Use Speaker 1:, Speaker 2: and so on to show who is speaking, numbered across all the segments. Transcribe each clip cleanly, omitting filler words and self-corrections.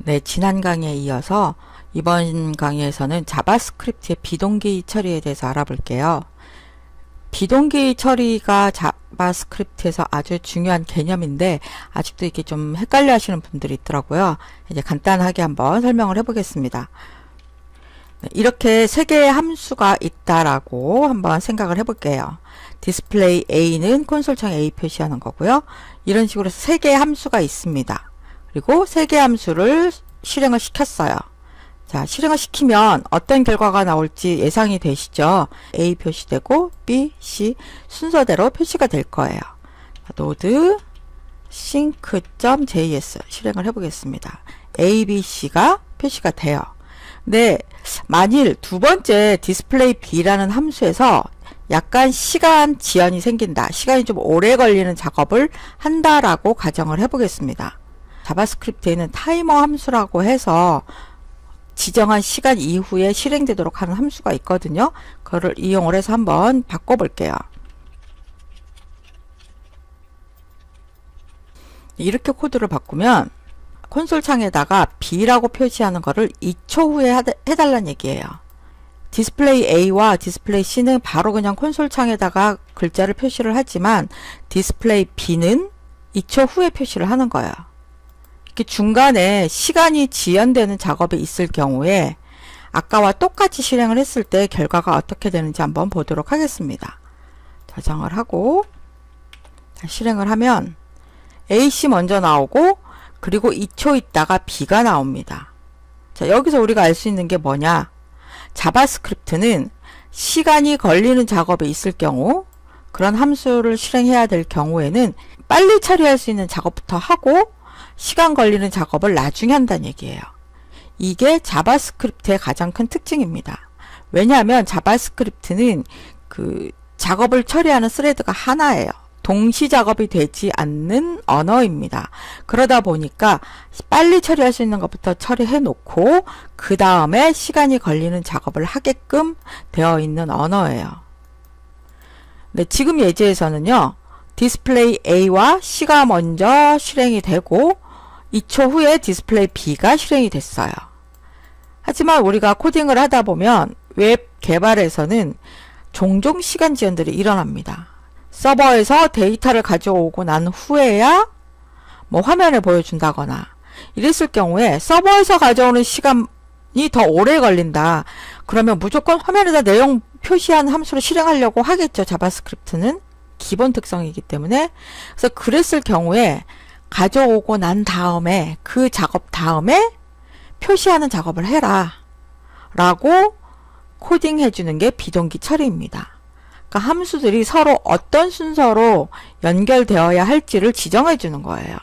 Speaker 1: 네, 지난 강의에 이어서 이번 강의에서는 자바스크립트의 비동기 처리에 대해서 알아볼게요. 비동기 처리가 자바스크립트에서 아주 중요한 개념인데 아직도 이게 좀 헷갈려 하시는 분들이 있더라고요. 이제 간단하게 한번 설명을 해보겠습니다. 이렇게 세 개의 함수가 있다라고 한번 생각을 해볼게요. 디스플레이 A는 콘솔창에 A 표시하는 거고요. 이런 식으로 세 개의 함수가 있습니다. 그리고 세 개의 함수를 실행을 시켰어요. 자, 실행을 시키면 어떤 결과가 나올지 예상이 되시죠? A 표시되고 B, C 순서대로 표시가 될 거예요. node sync.js 실행을 해보겠습니다. A, B, C가 표시가 돼요. 근데 만일 두 번째 디스플레이 B라는 함수에서 약간 시간 지연이 생긴다. 시간이 좀 오래 걸리는 작업을 한다라고 가정을 해보겠습니다. 자바스크립트에는 타이머 함수라고 해서 지정한 시간 이후에 실행되도록 하는 함수가 있거든요. 그거를 이용을 해서 한번 바꿔볼게요. 이렇게 코드를 바꾸면 콘솔 창에다가 B라고 표시하는 거를 2초 후에 해달라는 얘기예요. 디스플레이 A와 디스플레이 C는 바로 그냥 콘솔 창에다가 글자를 표시를 하지만 디스플레이 B는 2초 후에 표시를 하는 거예요. 이렇게 중간에 시간이 지연되는 작업이 있을 경우에 아까와 똑같이 실행을 했을 때 결과가 어떻게 되는지 한번 보도록 하겠습니다. 저장을 하고 실행을 하면 AC 먼저 나오고 그리고 2초 있다가 B가 나옵니다. 자, 여기서 우리가 알 수 있는 게 뭐냐? 자바스크립트는 시간이 걸리는 작업이 있을 경우 그런 함수를 실행해야 될 경우에는 빨리 처리할 수 있는 작업부터 하고 시간 걸리는 작업을 나중에 한다는 얘기예요. 이게 자바스크립트의 가장 큰 특징입니다. 왜냐하면 자바스크립트는 그 작업을 처리하는 스레드가 하나예요. 동시 작업이 되지 않는 언어입니다. 그러다 보니까 빨리 처리할 수 있는 것부터 처리해 놓고 그 다음에 시간이 걸리는 작업을 하게끔 되어 있는 언어예요. 네, 지금 예제에서는요. 디스플레이 A와 C가 먼저 실행이 되고 2초 후에 디스플레이 B가 실행이 됐어요. 하지만 우리가 코딩을 하다 보면 웹 개발에서는 종종 시간 지연들이 일어납니다. 서버에서 데이터를 가져오고 난 후에야 뭐 화면에 보여준다거나 이랬을 경우에 서버에서 가져오는 시간이 더 오래 걸린다. 그러면 무조건 화면에다 내용 표시한 함수를 실행하려고 하겠죠. 자바스크립트는 기본 특성이기 때문에. 그래서 그랬을 경우에 가져오고 난 다음에 그 작업 다음에 표시하는 작업을 해라 라고 코딩해 주는 게 비동기 처리입니다. 그러니까 함수들이 서로 어떤 순서로 연결되어야 할지를 지정해 주는 거예요.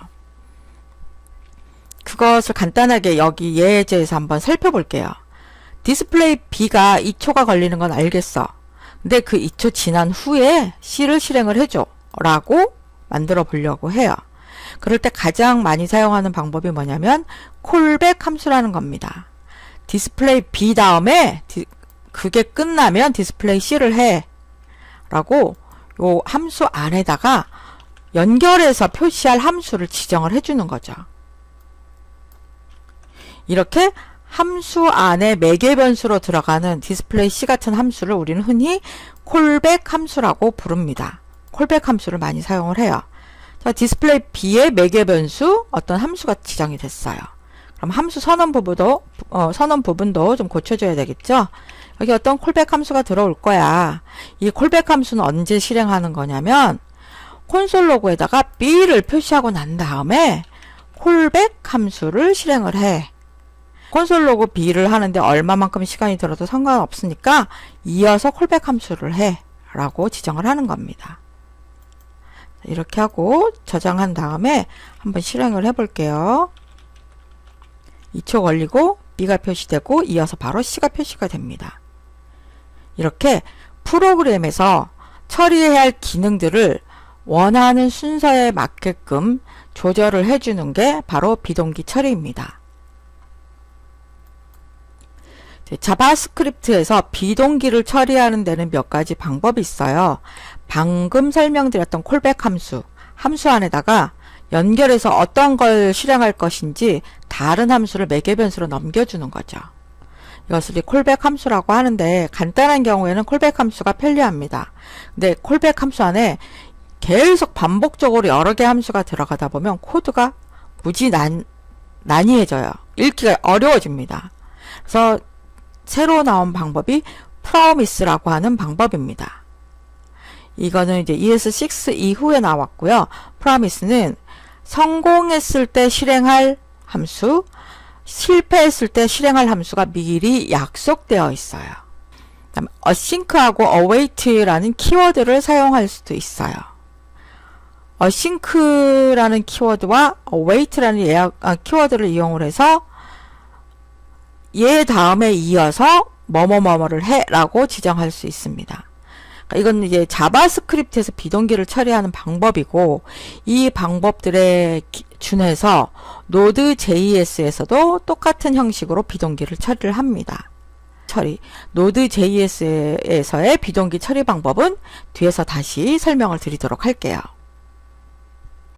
Speaker 1: 그것을 간단하게 여기 예제에서 한번 살펴볼게요. 디스플레이 B가 2초가 걸리는 건 알겠어. 근데 그 2초 지난 후에 C를 실행을 해줘 라고 만들어 보려고 해요. 그럴 때 가장 많이 사용하는 방법이 뭐냐면 콜백 함수라는 겁니다. 디스플레이 B 다음에 그게 끝나면 디스플레이 C를 해 라고 요 함수 안에다가 연결해서 표시할 함수를 지정을 해주는 거죠. 이렇게 함수 안에 매개 변수로 들어가는 디스플레이 C 같은 함수를 우리는 흔히 콜백 함수라고 부릅니다. 콜백 함수를 많이 사용을 해요. 자, 디스플레이 B의 매개 변수 어떤 함수가 지정이 됐어요. 그럼 함수 선언 부분도 좀 고쳐줘야 되겠죠? 여기 어떤 콜백 함수가 들어올 거야. 이 콜백 함수는 언제 실행하는 거냐면 콘솔 로그에다가 B를 표시하고 난 다음에 콜백 함수를 실행을 해. 콘솔 로그 B를 하는데 얼마만큼 시간이 들어도 상관없으니까 이어서 콜백 함수를 해 라고 지정을 하는 겁니다. 이렇게 하고 저장한 다음에 한번 실행을 해볼게요. 2초 걸리고 B가 표시되고 이어서 바로 C가 표시가 됩니다. 이렇게 프로그램에서 처리해야 할 기능들을 원하는 순서에 맞게끔 조절을 해주는 게 바로 비동기 처리입니다. 자바스크립트에서 비동기를 처리하는 데는 몇 가지 방법이 있어요. 방금 설명드렸던 콜백 함수 안에다가 연결해서 어떤 걸 실행할 것인지 다른 함수를 매개 변수로 넘겨주는 거죠. 이것을 콜백 함수라고 하는데 간단한 경우에는 콜백 함수가 편리합니다. 근데 콜백 함수 안에 계속 반복적으로 여러 개 함수가 들어가다 보면 코드가 무지 난이해져요. 읽기가 어려워집니다. 그래서 새로 나온 방법이 promise라고 하는 방법입니다. 이거는 이제 ES6 이후에 나왔고요. promise는 성공했을 때 실행할 함수, 실패했을 때 실행할 함수가 미리 약속되어 있어요. 그다음에 async하고 await라는 키워드를 사용할 수도 있어요. async라는 키워드와 await라는 키워드를 이용을 해서 얘 다음에 이어서 뭐뭐뭐뭐를 해 라고 지정할 수 있습니다. 이건 이제 자바스크립트에서 비동기를 처리하는 방법이고, 이 방법들에 준해서 Node.js에서도 똑같은 형식으로 비동기를 처리를 합니다. Node.js에서의 비동기 처리 방법은 뒤에서 다시 설명을 드리도록 할게요.